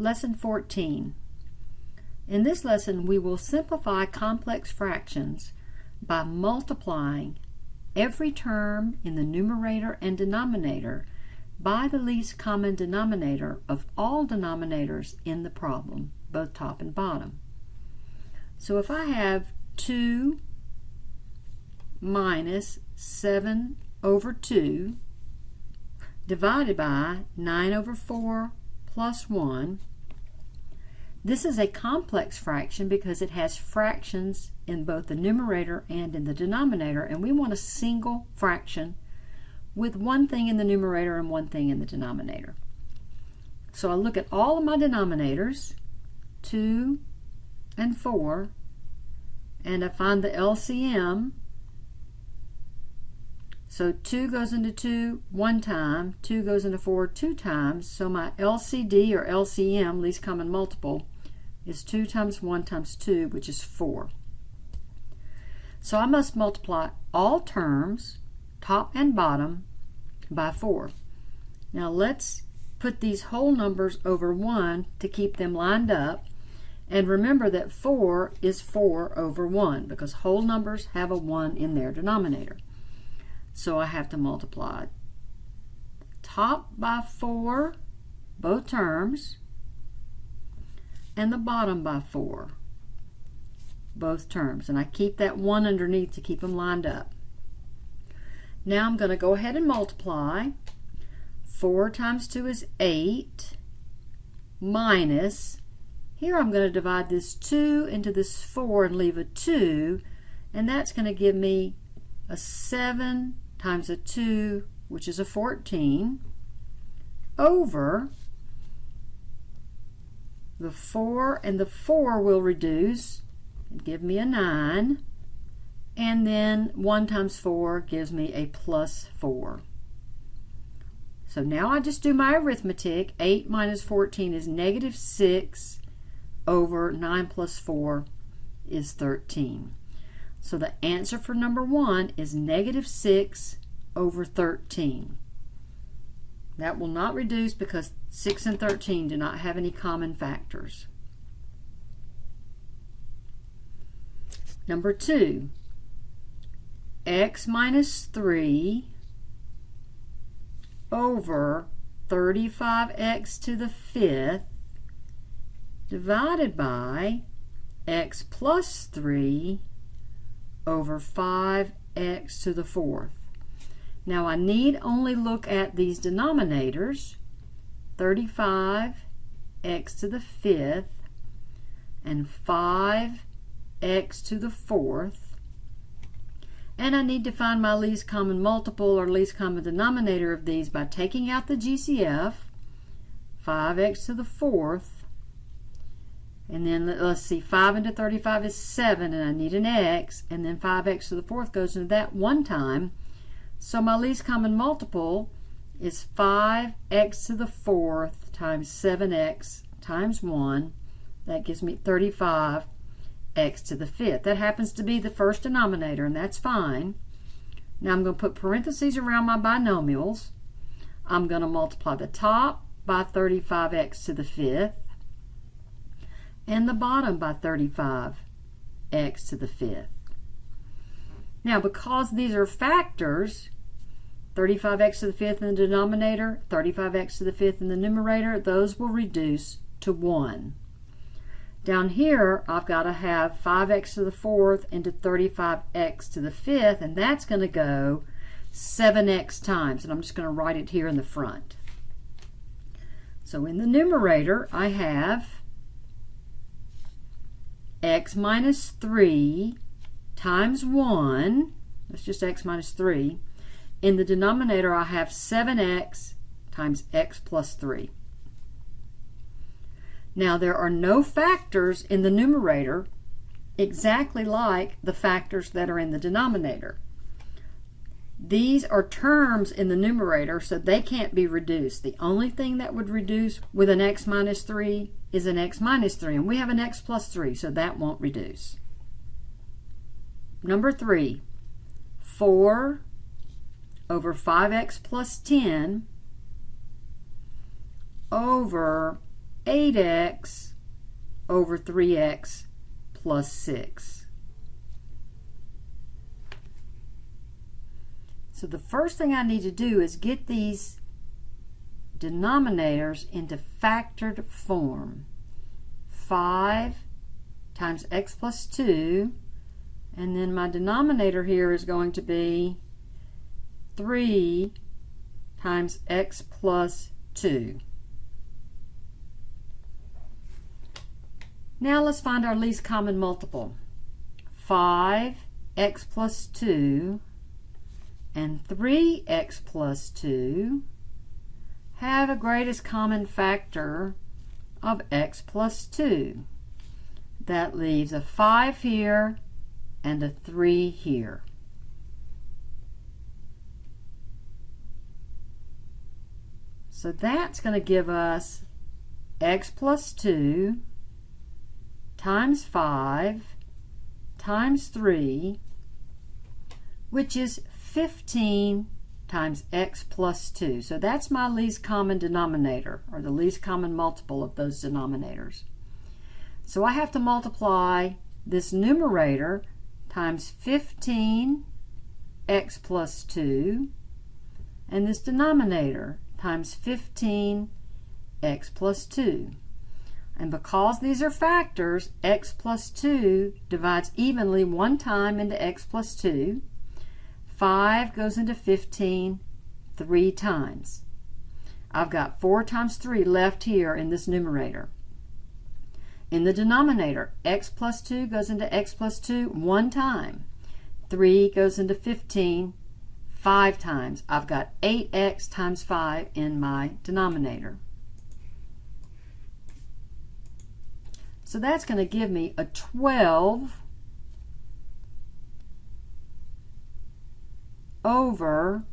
Lesson 14. In this lesson, we will simplify complex fractions by multiplying every term in the numerator and denominator by the least common denominator of all denominators in the problem, both top and bottom. So if I have 2 minus 7 over 2 divided by 9 over 4 plus 1, this is a complex fraction because it has fractions in both the numerator and in the denominator, and we want a single fraction with one thing in the numerator and one thing in the denominator. So I look at all of my denominators, 2 and 4, and I find the LCM. So 2 goes into 2 one time, 2 goes into 4 two times, so my LCD or LCM, least common multiple, is 2 times 1 times 2, which is 4. So I must multiply all terms, top and bottom, by 4. Now let's put these whole numbers over 1 to keep them lined up. And remember that 4 is 4 over 1 because whole numbers have a 1 in their denominator. So I have to multiply top by 4, both terms, and the bottom by 4, both terms. And I keep that 1 underneath to keep them lined up. Now I'm going to go ahead and multiply. 4 times 2 is 8, minus, here I'm going to divide this 2 into this 4 and leave a 2, and that's going to give me a 7 times a 2, which is a 14, over the 4, and the 4 will reduce and give me a 9, and then 1 times 4 gives me a plus 4. So now I just do my arithmetic. 8 minus 14 is negative 6 over 9 plus 4 is 13. So the answer for number 1 is negative 6 over 13. That will not reduce because 6 and 13 do not have any common factors. Number 2, x minus 3 over 35x to the 5th divided by x plus 3 over 5x to the 4th. Now I need only look at these denominators, 35x to the 5th and 5x to the 4th, and I need to find my least common multiple or least common denominator of these by taking out the GCF, 5x to the 4th, and then let's see, 5 into 35 is 7, and I need an x, and then 5x to the 4th goes into that one time. So my least common multiple is 5x to the 4th times 7x times 1. That gives me 35x to the 5th. That happens to be the first denominator, and that's fine. Now I'm going to put parentheses around my binomials. I'm going to multiply the top by 35x to the 5th and the bottom by 35x to the 5th. Now because these are factors, 35x to the 5th in the denominator, 35x to the 5th in the numerator, those will reduce to 1. Down here, I've got to have 5x to the 4th into 35x to the 5th, and that's going to go 7x times, and I'm just going to write it here in the front. So in the numerator, I have x minus 3 times 1, that's just x minus 3. In the denominator, I have 7x times x plus 3. Now there are no factors in the numerator exactly like the factors that are in the denominator. These are terms in the numerator, so they can't be reduced. The only thing that would reduce with an x minus 3 is an x minus 3, and we have an x plus 3, so that won't reduce. Number 3, 4 over 5x plus 10 over 8x over 3x plus 6. So the first thing I need to do is get these denominators into factored form. 5 times x plus 2, and then my denominator here is going to be 3 times x plus 2. Now let's find our least common multiple. 5x plus 2 and 3x plus 2 have a greatest common factor of x plus 2. That leaves a 5 here and a 3 here. So that's going to give us x plus 2 times 5 times 3, which is 15 times x plus 2. So that's my least common denominator, or the least common multiple of those denominators. So I have to multiply this numerator times 15 x plus 2 and this denominator times 15 x plus 2. And because these are factors, x plus 2 divides evenly one time into x plus 2. 5 goes into 15 3 times. I've got 4 times 3 left here in this numerator. In the denominator, x plus 2 goes into x plus 2 one time. 3 goes into 15 5 times. I've got 8x times 5 in my denominator. So that's going to give me a 12 over,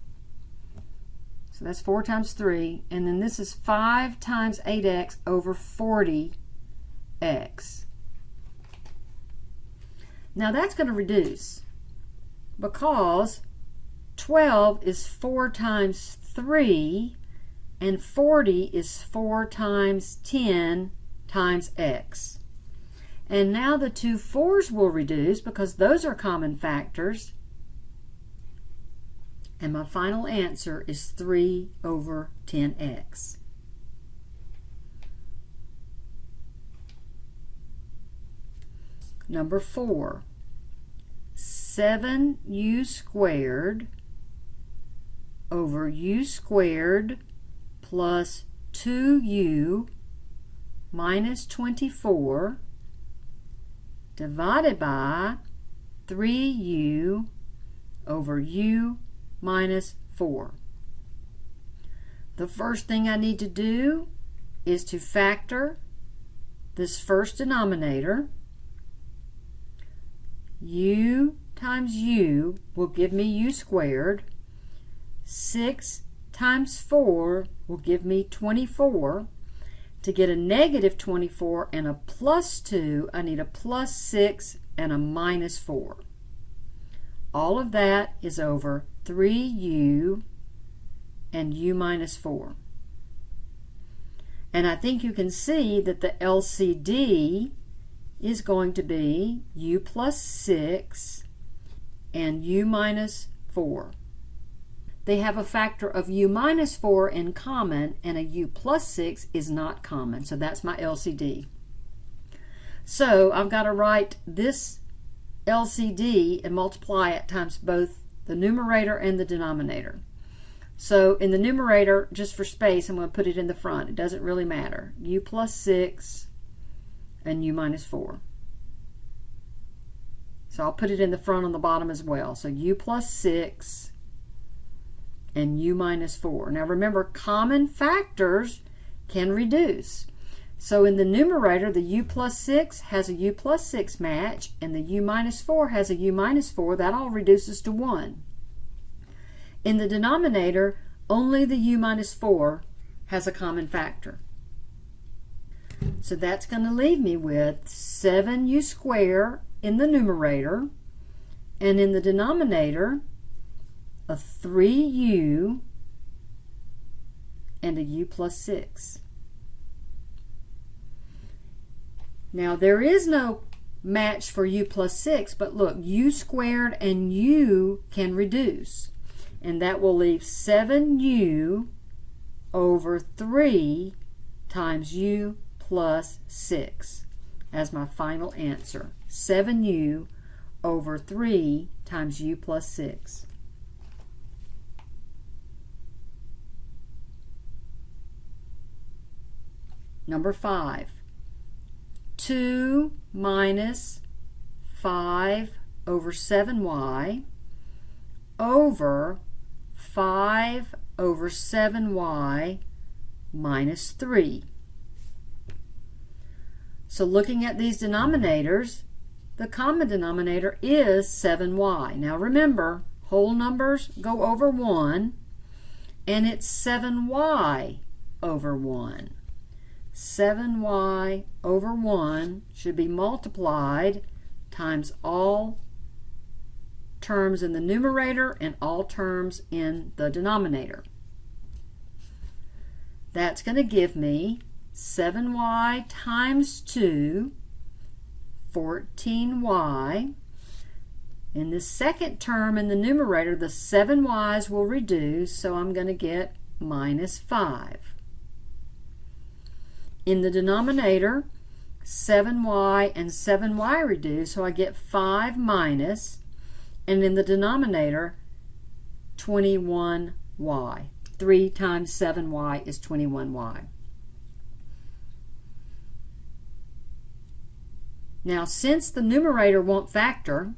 so that's 4 times 3, and then this is 5 times 8x over 40x. Now that's going to reduce because 12 is 4 times 3 and 40 is 4 times 10 times x. And now the two 4's will reduce because those are common factors. And my final answer is 3 over 10x. Number 4, 7u squared over u squared plus 2u minus 24 divided by 3u over u minus 4. The first thing I need to do is to factor this first denominator. U times u will give me u squared. 6 times 4 will give me 24. To get a negative 24 and a plus 2, I need a plus 6 and a minus 4. All of that is over 3u and u minus 4. And I think you can see that the LCD is going to be u plus 6 and u minus 4. They have a factor of u minus 4 in common, and a u plus 6 is not common. So that's my LCD. So I've got to write this LCD and multiply it times both the numerator and the denominator. So in the numerator, just for space, I'm going to put it in the front. It doesn't really matter. U plus 6 and u minus 4. So I'll put it in the front on the bottom as well. So u plus 6 and u minus 4. Now remember, common factors can reduce. So in the numerator, the u plus 6 has a u plus 6 match, and the u minus 4 has a u minus 4. That all reduces to 1. In the denominator, only the u minus 4 has a common factor. So that's going to leave me with 7u squared in the numerator, and in the denominator, a 3u and a u plus 6. Now there is no match for u plus 6, but look, u squared and u can reduce. And that will leave 7u over 3 times u plus 6 as my final answer. 7u over 3 times u plus 6. Number 5. 2 minus 5 over 7y over 5 over 7y minus 3. So looking at these denominators, the common denominator is 7y. Now remember, whole numbers go over 1, and it's 7y over 1. 7y over 1 should be multiplied times all terms in the numerator and all terms in the denominator. That's going to give me 7y times 2, 14y. In the second term in the numerator, the 7y's will reduce, so I'm going to get minus 5. In the denominator, 7y and 7y reduce, so I get 5 minus, and in the denominator, 21y. 3 times 7y is 21y. Now, since the numerator won't factor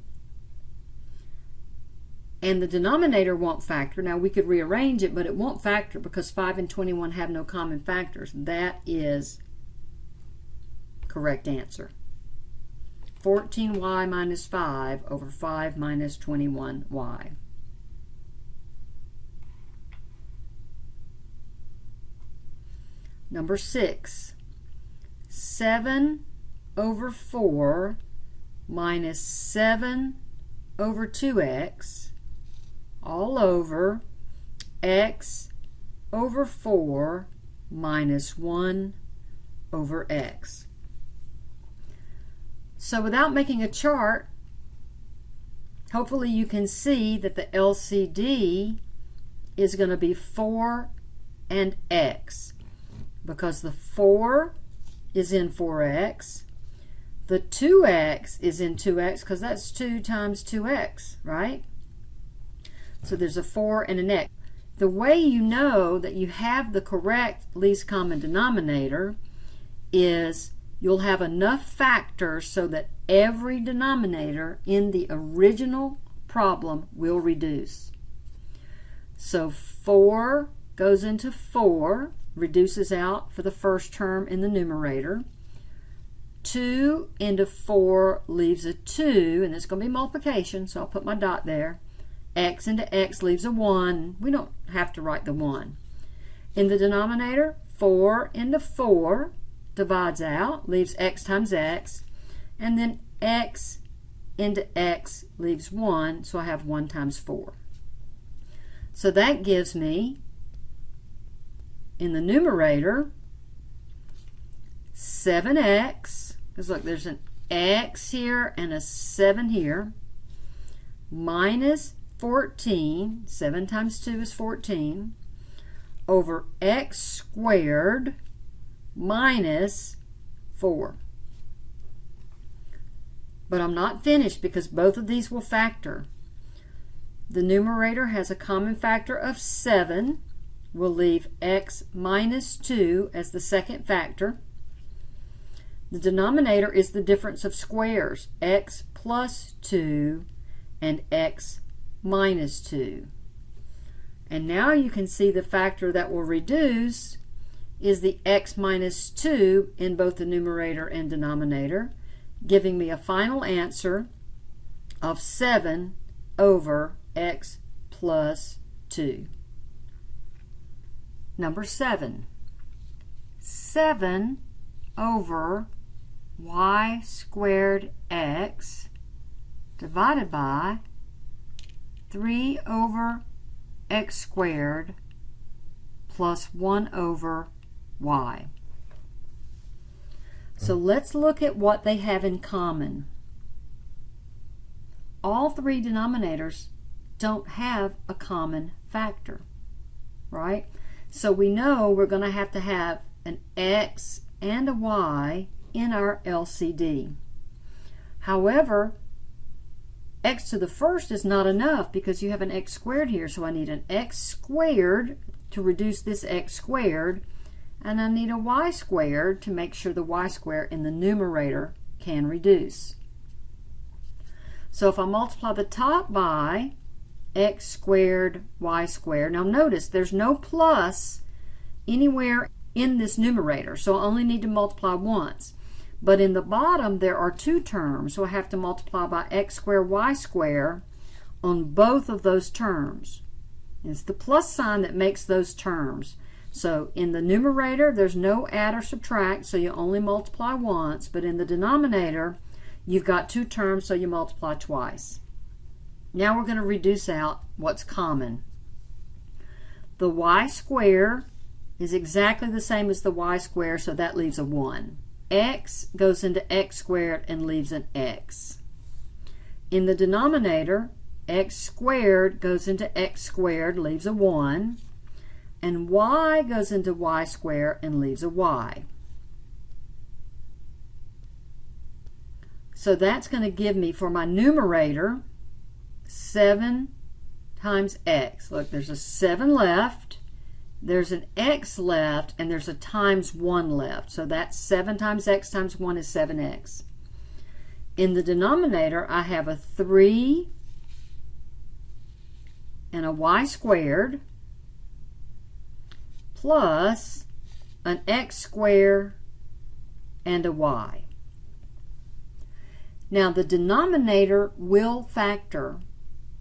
and the denominator won't factor, now we could rearrange it, but it won't factor because 5 and 21 have no common factors. That is correct answer. 14y minus 5 over 5 minus 21y. Number 6. 7 over 4 minus 7 over 2x all over x over 4 minus 1 over x. So without making a chart, hopefully you can see that the LCD is going to be 4 and x, because the 4 is in 4x, the 2x is in 2x, because that's 2 times 2x, right? So there's a 4 and an x. The way you know that you have the correct least common denominator is you'll have enough factors so that every denominator in the original problem will reduce. So 4 goes into 4, reduces out for the first term in the numerator. 2 into 4 leaves a 2, and it's going to be multiplication, so I'll put my dot there. X into x leaves a 1. We don't have to write the 1. In the denominator, 4 into 4 divides out, leaves x times x, and then x into x leaves 1, so I have 1 times 4. So that gives me, in the numerator, 7x, because look, there's an x here and a 7 here, minus 14, 7 times 2 is 14, over x squared minus 4. But I'm not finished because both of these will factor. The numerator has a common factor of 7. We'll leave x minus 2 as the second factor. The denominator is the difference of squares, x plus 2 and x minus 2. And now you can see the factor that will reduce is the x minus 2 in both the numerator and denominator, giving me a final answer of 7 over x plus 2. Number 7. 7 over y squared x divided by 3 over x squared plus 1 over y. So let's look at what they have in common. All three denominators don't have a common factor, right? So we know we're going to have an x and a y in our LCD. However, x to the first is not enough because you have an x squared here, so I need an x squared to reduce this x squared, and I need a y squared to make sure the y squared in the numerator can reduce. So if I multiply the top by x squared y squared, now notice there's no plus anywhere in this numerator, so I only need to multiply once. But in the bottom there are two terms, so I have to multiply by x squared y squared on both of those terms. It's the plus sign that makes those terms. So in the numerator there's no add or subtract, so you only multiply once, but in the denominator you've got two terms, so you multiply twice. Now we're going to reduce out what's common. The y squared is exactly the same as the y squared, so that leaves a 1. X goes into x squared and leaves an x. In the denominator, x squared goes into x squared, leaves a 1, and y goes into y squared and leaves a y. So that's going to give me, for my numerator, 7 times x. Look, there's a 7 left, there's an x left, and there's a times 1 left. So that's 7 times x times 1 is 7x. In the denominator, I have a 3 and a y squared plus an x squared and a y. Now the denominator will factor.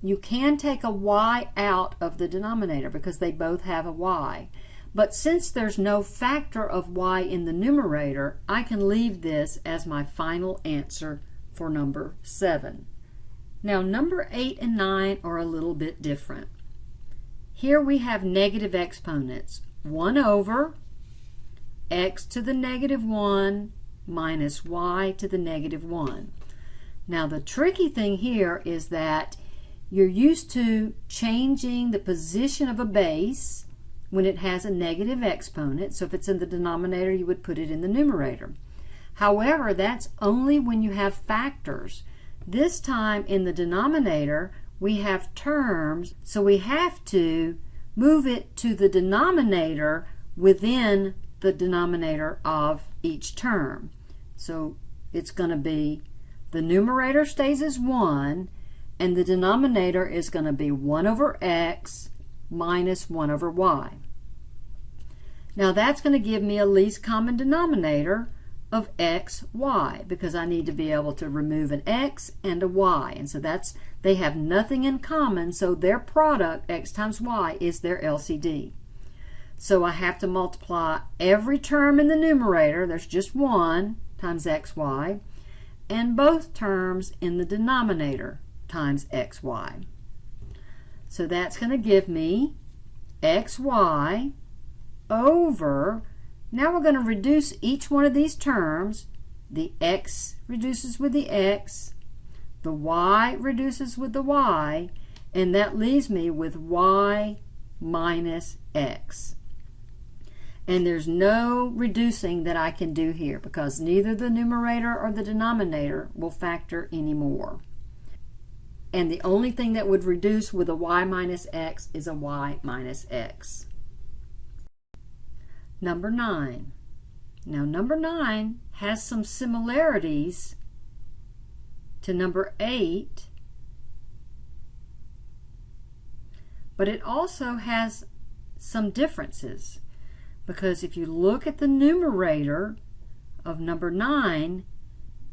You can take a y out of the denominator because they both have a y. But since there's no factor of y in the numerator, I can leave this as my final answer for number 7. Now number 8 and 9 are a little bit different. Here we have negative exponents. 1 over x to the negative 1 minus y to the negative 1. Now the tricky thing here is that you're used to changing the position of a base when it has a negative exponent. So if it's in the denominator, you would put it in the numerator. However, that's only when you have factors. This time in the denominator, we have terms, so we have to move it to the denominator within the denominator of each term. So it's going to be, the numerator stays as 1, and the denominator is going to be 1 over x minus 1 over y. Now that's going to give me a least common denominator of x, y, because I need to be able to remove an x and a y. And so they have nothing in common, so their product, x times y, is their LCD. So I have to multiply every term in the numerator, there's just 1, times xy, and both terms in the denominator times xy. So that's going to give me xy over, now we're going to reduce each one of these terms. The x reduces with the x, the y reduces with the y, and that leaves me with y minus x. And there's no reducing that I can do here because neither the numerator or the denominator will factor anymore. And the only thing that would reduce with a y minus x is a y minus x. Number 9. Now number 9 has some similarities to number 8, but it also has some differences, because if you look at the numerator of number 9,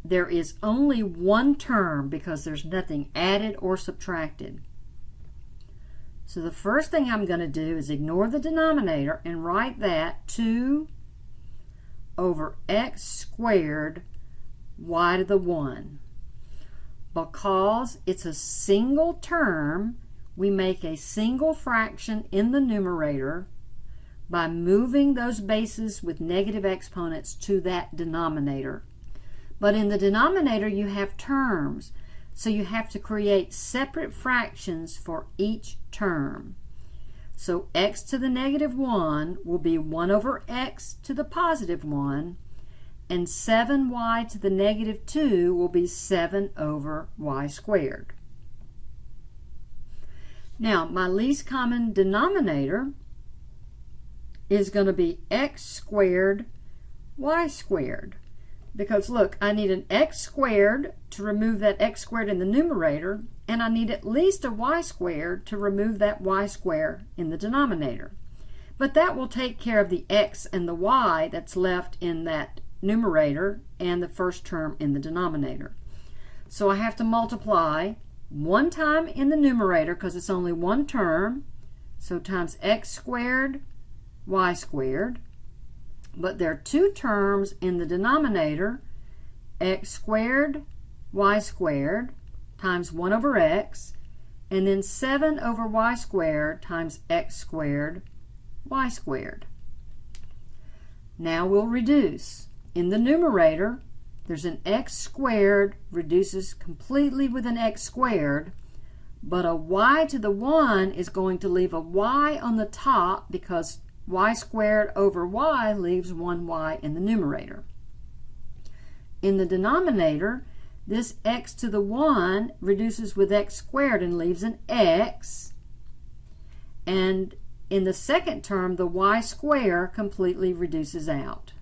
there is only one term because there's nothing added or subtracted. So the first thing I'm going to do is ignore the denominator and write that 2 over x squared y to the 1. Because it's a single term, we make a single fraction in the numerator, by moving those bases with negative exponents to that denominator. But in the denominator you have terms, so you have to create separate fractions for each term. So x to the negative 1 will be 1 over x to the positive 1, and 7y to the negative 2 will be 7 over y squared. Now, my least common denominator is going to be x squared y squared. Because look, I need an x squared to remove that x squared in the numerator, and I need at least a y squared to remove that y squared in the denominator. But that will take care of the x and the y that's left in that numerator and the first term in the denominator. So I have to multiply one time in the numerator because it's only one term, so times x squared y squared. But there are two terms in the denominator, x squared y squared times 1 over x, and then 7 over y squared times x squared y squared. Now we'll reduce. In the numerator, there's an x squared reduces completely with an x squared, but a y to the 1 is going to leave a y on the top because y squared over y leaves 1y in the numerator. In the denominator, this x to the 1 reduces with x squared and leaves an x. And in the second term, the y squared completely reduces out.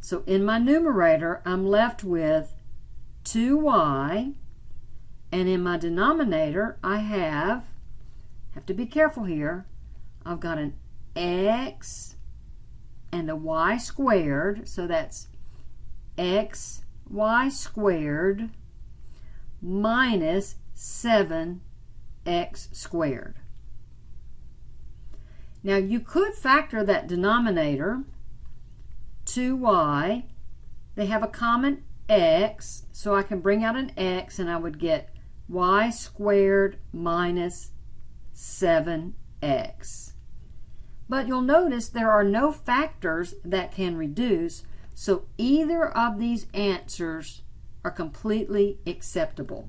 So in my numerator, I'm left with 2y. And in my denominator, I have to be careful here, I've got an x and a y squared, so that's x y squared minus 7x squared. Now you could factor that denominator, 2y, they have a common x, so I can bring out an x and I would get y squared minus 7x. But you'll notice there are no factors that can reduce, so either of these answers are completely acceptable.